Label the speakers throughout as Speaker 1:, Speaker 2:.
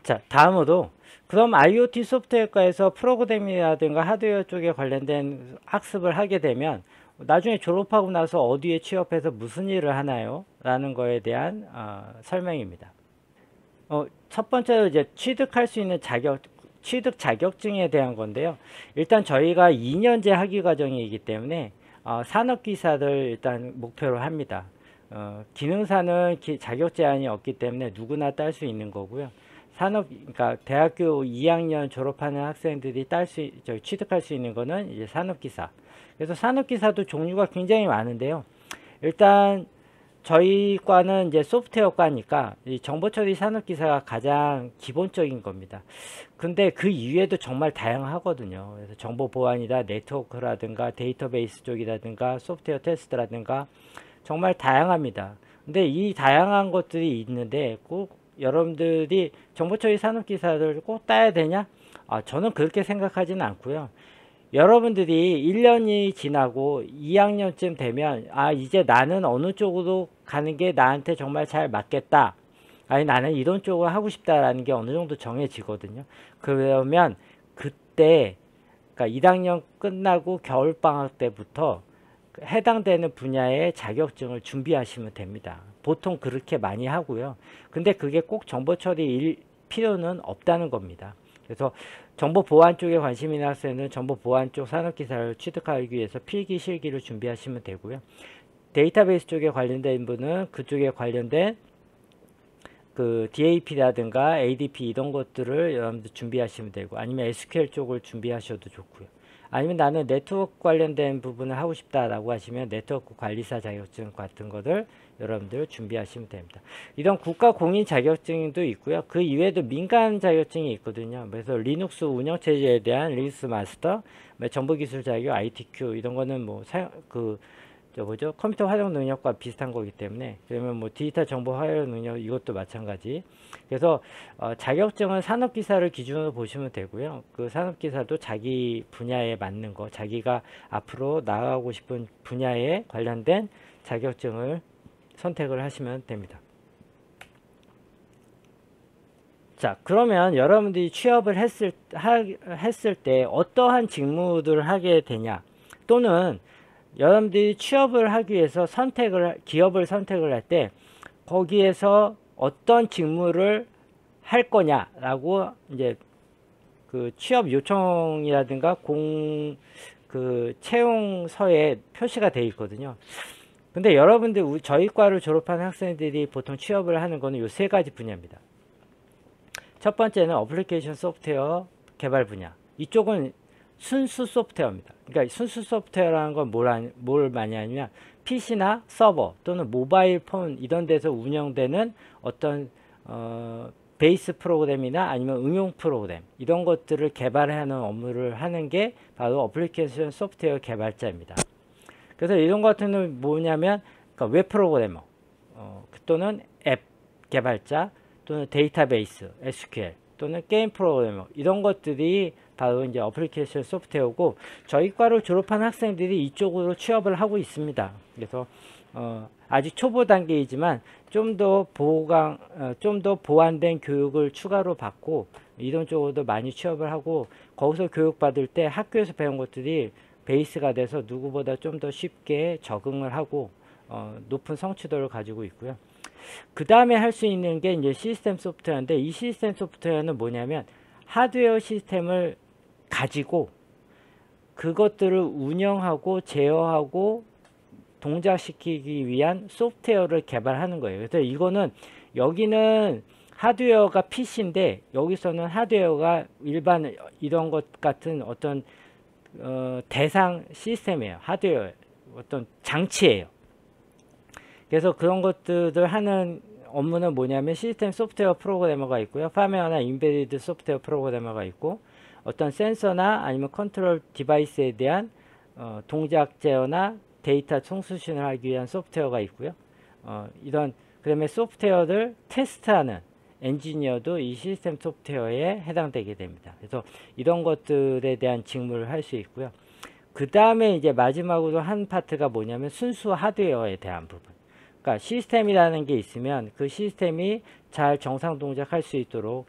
Speaker 1: 자, 다음으로 그럼 IoT 소프트웨어과에서 프로그래밍이라든가 하드웨어 쪽에 관련된 학습을 하게 되면 나중에 졸업하고 나서 어디에 취업해서 무슨 일을 하나요? 라는 거에 대한 설명입니다. 첫 번째로 이제 취득할 수 있는 취득 자격증에 대한 건데요. 일단 저희가 2년제 학위 과정이기 때문에 산업기사를 일단 목표로 합니다. 기능사는 자격 제한이 없기 때문에 누구나 딸 수 있는 거고요. 그러니까 대학교 2학년 졸업하는 학생들이 취득할 수 있는 거는 이제 산업기사. 그래서 산업기사도 종류가 굉장히 많은데요. 일단 저희 과는 이제 소프트웨어과니까 이 정보처리 산업기사가 가장 기본적인 겁니다. 근데 그 이외에도 정말 다양하거든요. 그래서 정보 보안이다, 네트워크라든가 데이터베이스 쪽이라든가 소프트웨어 테스트라든가 정말 다양합니다. 근데 이 다양한 것들이 있는데 꼭 여러분들이 정보처리 산업기사를 꼭 따야 되냐? 저는 그렇게 생각하지는 않고요. 여러분들이 1년이 지나고 2학년쯤 되면 이제 나는 어느 쪽으로 가는 게 나한테 정말 잘 맞겠다. 아니 나는 이런 쪽을 하고 싶다라는 게 어느 정도 정해지거든요. 그러면 그때 그러니까 1학년 끝나고 겨울방학 때부터 해당되는 분야의 자격증을 준비하시면 됩니다. 보통 그렇게 많이 하고요. 근데 그게 꼭 정보처리일 필요는 없다는 겁니다. 그래서 정보보안 쪽에 관심 있는 학생은 정보보안 쪽 산업기사를 취득하기 위해서 필기, 실기를 준비하시면 되고요. 데이터베이스 쪽에 관련된 분은 그쪽에 관련된 그 DAP라든가 ADP 이런 것들을 여러분들 준비하시면 되고, 아니면 SQL 쪽을 준비하셔도 좋고요. 아니면 나는 네트워크 관련된 부분을 하고 싶다라고 하시면 네트워크 관리사 자격증 같은 것을 여러분들 준비하시면 됩니다. 이런 국가 공인 자격증도 있고요. 그 이외에도 민간 자격증이 있거든요. 그래서 리눅스 운영체제에 대한 리눅스 마스터, 정보기술 자격, ITQ 이런 거는 뭐 컴퓨터 활용 능력과 비슷한 거기 때문에, 그러면 뭐 디지털 정보 활용 능력 이것도 마찬가지. 그래서 자격증은 산업기사를 기준으로 보시면 되고요. 그 산업기사도 자기 분야에 맞는 거, 자기가 앞으로 나아가고 싶은 분야에 관련된 자격증을 선택을 하시면 됩니다. 자, 그러면 여러분들이 취업을 했을 때 어떠한 직무들을 하게 되냐, 또는 여러분들이 취업을 하기 위해서 기업을 선택을 할 때 거기에서 어떤 직무를 할 거냐라고 이제 그 취업 요청이라든가 채용서에 표시가 되어 있거든요. 근데 여러분들 저희 과를 졸업한 학생들이 보통 취업을 하는 거는 요 세 가지 분야입니다. 첫 번째는 어플리케이션 소프트웨어 개발 분야. 이쪽은 순수 소프트웨어입니다. 그러니까 순수 소프트웨어라는 건 뭘 많이 하냐면 PC나 서버 또는 모바일 폰 이런 데서 운영되는 어떤 베이스 프로그램이나 아니면 응용 프로그램 이런 것들을 개발하는 업무를 하는 게 바로 어플리케이션 소프트웨어 개발자입니다. 그래서 이런 같은 건 뭐냐면 그러니까 웹 프로그래머 또는 앱 개발자 또는 데이터베이스 SQL 또는 게임 프로그래머 이런 것들이 바로 이제 어플리케이션 소프트웨어고, 저희 과를 졸업한 학생들이 이쪽으로 취업을 하고 있습니다. 그래서 아직 초보 단계이지만 좀 더 보완된 교육을 추가로 받고 이런 쪽으로도 많이 취업을 하고, 거기서 교육받을 때 학교에서 배운 것들이 베이스가 돼서 누구보다 좀 더 쉽게 적응을 하고 높은 성취도를 가지고 있고요. 그 다음에 할 수 있는 게 이제 시스템 소프트웨어인데, 이 시스템 소프트웨어는 뭐냐면 하드웨어 시스템을 가지고 그것들을 운영하고 제어하고 동작시키기 위한 소프트웨어를 개발하는 거예요. 그래서 이거는 여기는 하드웨어가 PC인데 여기서는 하드웨어가 일반 이런 것 같은 어떤 대상 시스템이에요. 하드웨어 어떤 장치예요. 그래서 그런 것들을 하는 업무는 뭐냐면 시스템 소프트웨어 프로그래머가 있고요. 파메어나 인베디드 소프트웨어 프로그래머가 있고, 어떤 센서나 아니면 컨트롤 디바이스에 대한 동작 제어나 데이터 송수신을 하기 위한 소프트웨어가 있고요. 그다음에 소프트웨어를 테스트하는 엔지니어도 이 시스템 소프트웨어에 해당되게 됩니다. 그래서 이런 것들에 대한 직무를 할 수 있고요. 그 다음에 이제 마지막으로 한 파트가 뭐냐면 순수 하드웨어에 대한 부분. 그러니까 시스템이라는 게 있으면 그 시스템이 잘 정상 동작할 수 있도록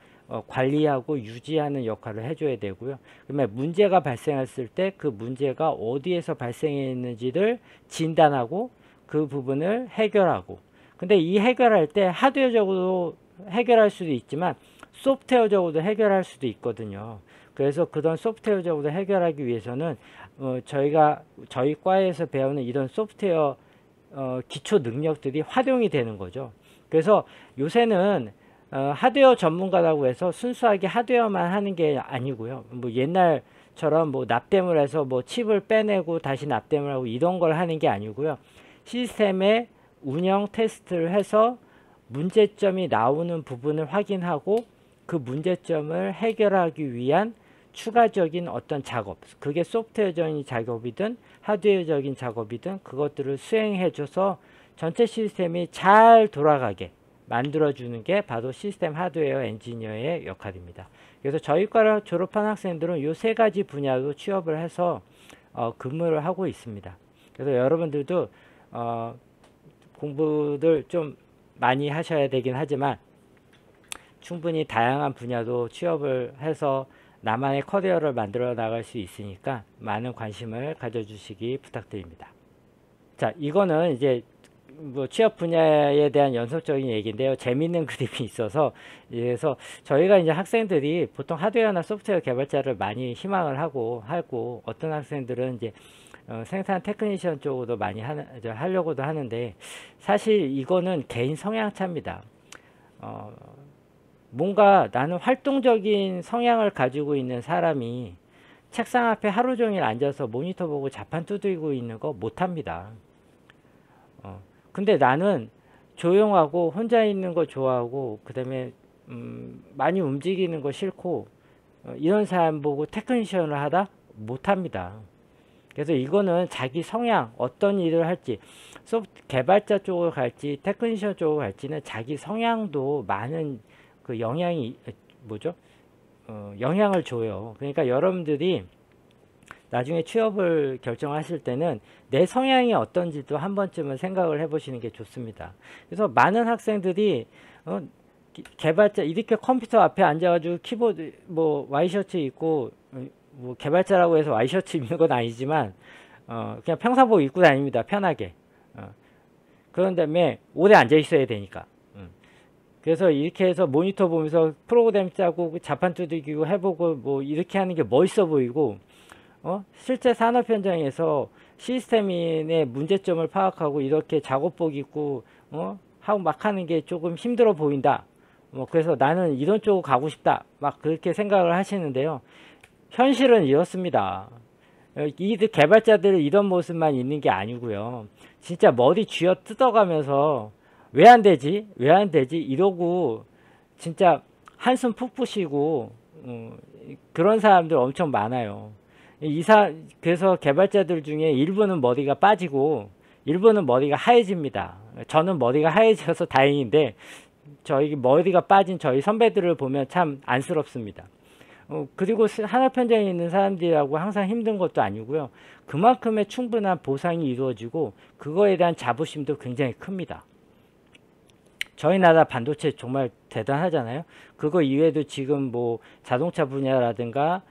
Speaker 1: 관리하고 유지하는 역할을 해줘야 되고요. 그러면 문제가 발생했을 때 그 문제가 어디에서 발생했는지를 진단하고 그 부분을 해결하고, 근데 이 해결할 때 하드웨어적으로 해결할 수도 있지만 소프트웨어적으로도 해결할 수도 있거든요. 그래서 그런 소프트웨어적으로 해결하기 위해서는 저희 과에서 배우는 이런 소프트웨어 기초 능력들이 활용이 되는 거죠. 그래서 요새는 하드웨어 전문가라고 해서 순수하게 하드웨어만 하는 게 아니고요. 뭐 옛날처럼 뭐 납땜을 해서 뭐 칩을 빼내고 다시 납땜을 하고 이런 걸 하는 게 아니고요. 시스템의 운영 테스트를 해서 문제점이 나오는 부분을 확인하고 그 문제점을 해결하기 위한 추가적인 어떤 작업, 그게 소프트웨어적인 작업이든 하드웨어적인 작업이든 그것들을 수행해줘서 전체 시스템이 잘 돌아가게 만들어주는 게 바로 시스템 하드웨어 엔지니어의 역할입니다. 그래서 저희 과를 졸업한 학생들은 이 세 가지 분야로 취업을 해서 근무를 하고 있습니다. 그래서 여러분들도 공부를 좀 많이 하셔야 되긴 하지만 충분히 다양한 분야도 취업을 해서 나만의 커리어를 만들어 나갈 수 있으니까 많은 관심을 가져주시기 부탁드립니다. 자, 이거는 이제 뭐 취업 분야에 대한 연속적인 얘기인데요. 재미있는 그림이 있어서, 그래서 저희가 이제 학생들이 보통 하드웨어나 소프트웨어 개발자를 많이 희망을 하고 어떤 학생들은 이제 생산 테크니션 쪽으로 많이 하려고도 하는데, 사실 이거는 개인 성향 차입니다. 뭔가 나는 활동적인 성향을 가지고 있는 사람이 책상 앞에 하루 종일 앉아서 모니터 보고 자판 두드리고 있는 거 못합니다. 근데 나는 조용하고 혼자 있는 거 좋아하고 그 다음에 많이 움직이는 거 싫고 이런 사람 보고 테크니션을 하다 못합니다. 그래서 이거는 자기 성향, 어떤 일을 할지, 소프트 개발자 쪽으로 갈지 테크니션 쪽으로 갈지는 자기 성향도 많은 그 영향이 영향을 줘요. 그러니까 여러분들이 나중에 취업을 결정하실 때는 내 성향이 어떤지도 한 번쯤은 생각을 해보시는 게 좋습니다. 그래서 많은 학생들이 개발자 이렇게 컴퓨터 앞에 앉아가지고 키보드 뭐 와이셔츠 입고 뭐 개발자라고 해서 와이셔츠 입는 건 아니지만 그냥 평상복 입고 다닙니다. 편하게. 그런 다음에 오래 앉아 있어야 되니까. 그래서 이렇게 해서 모니터 보면서 프로그램 짜고 자판 두들기고 해보고 뭐 이렇게 하는 게 멋있어 보이고 실제 산업 현장에서 시스템의 문제점을 파악하고 이렇게 작업복 입고 하고 막 하는 게 조금 힘들어 보인다. 그래서 나는 이런 쪽으로 가고 싶다. 막 그렇게 생각을 하시는데요. 현실은 이렇습니다. 이 개발자들은 이런 모습만 있는 게 아니고요. 진짜 머리 쥐어 뜯어가면서 왜 안 되지? 왜 안 되지? 이러고 진짜 한숨 푹 푸시고 그런 사람들 엄청 많아요. 그래서 개발자들 중에 일부는 머리가 빠지고 일부는 머리가 하얘집니다. 저는 머리가 하얘져서 다행인데 저희 머리가 빠진 저희 선배들을 보면 참 안쓰럽습니다. 그리고 산업 현장에 있는 사람들하고 항상 힘든 것도 아니고요. 그만큼의 충분한 보상이 이루어지고 그거에 대한 자부심도 굉장히 큽니다. 저희 나라 반도체 정말 대단하잖아요. 그거 이외에도 지금 뭐 자동차 분야라든가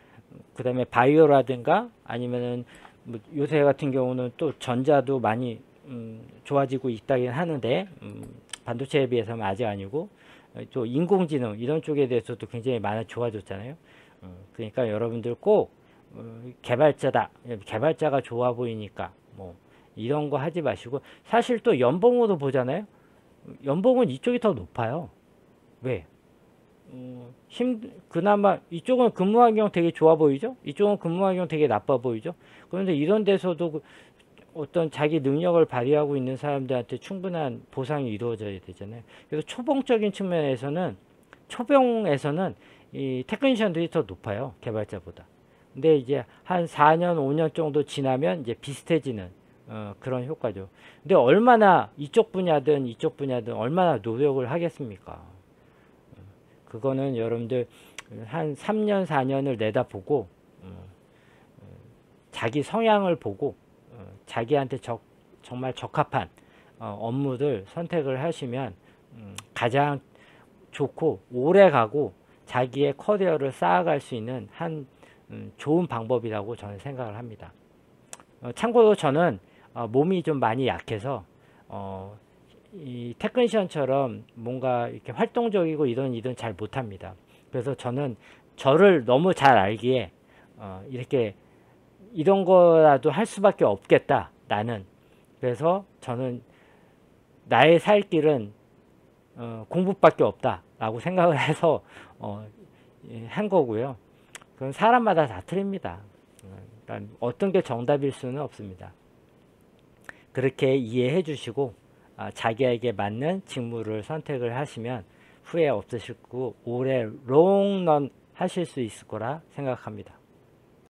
Speaker 1: 그 다음에 바이오라든가 아니면은 뭐 요새 같은 경우는 또 전자도 많이 좋아지고 있다긴 하는데 반도체에 비해서는 아직 아니고 또 인공지능 이런 쪽에 대해서도 굉장히 많이 좋아졌잖아요. 그러니까 여러분들 꼭 개발자가 좋아 보이니까 뭐 이런 거 하지 마시고, 사실 또 연봉으로 보잖아요. 연봉은 이쪽이 더 높아요. 왜? 그나마 이쪽은 근무 환경 되게 좋아 보이죠? 이쪽은 근무 환경 되게 나빠 보이죠? 그런데 이런 데서도 어떤 자기 능력을 발휘하고 있는 사람들한테 충분한 보상이 이루어져야 되잖아요. 그래서 초봉적인 측면에서는, 초봉에서는 이 테크니션들이 더 높아요. 개발자보다. 근데 이제 한 4년, 5년 정도 지나면 이제 비슷해지는 그런 효과죠. 근데 얼마나 이쪽 분야든 얼마나 노력을 하겠습니까? 그거는 여러분들 한 3년, 4년을 내다보고 자기 성향을 보고 자기한테 정말 적합한 업무를 선택을 하시면 가장 좋고 오래 가고 자기의 커리어를 쌓아갈 수 있는 한 좋은 방법이라고 저는 생각을 합니다. 참고로 저는 몸이 좀 많이 약해서 이 테크니션처럼 뭔가 이렇게 활동적이고 이런 일은 잘 못합니다. 그래서 저는 저를 너무 잘 알기에 이렇게 이런 거라도 할 수밖에 없겠다 나는. 그래서 저는 나의 살 길은 공부밖에 없다 라고 생각을 해서 한 거고요. 그건 사람마다 다 틀립니다. 그러니까 어떤 게 정답일 수는 없습니다. 그렇게 이해해 주시고 자기에게 맞는 직무를 선택을 하시면 후회 없으실 거고 오래 롱런 하실 수 있을 거라 생각합니다.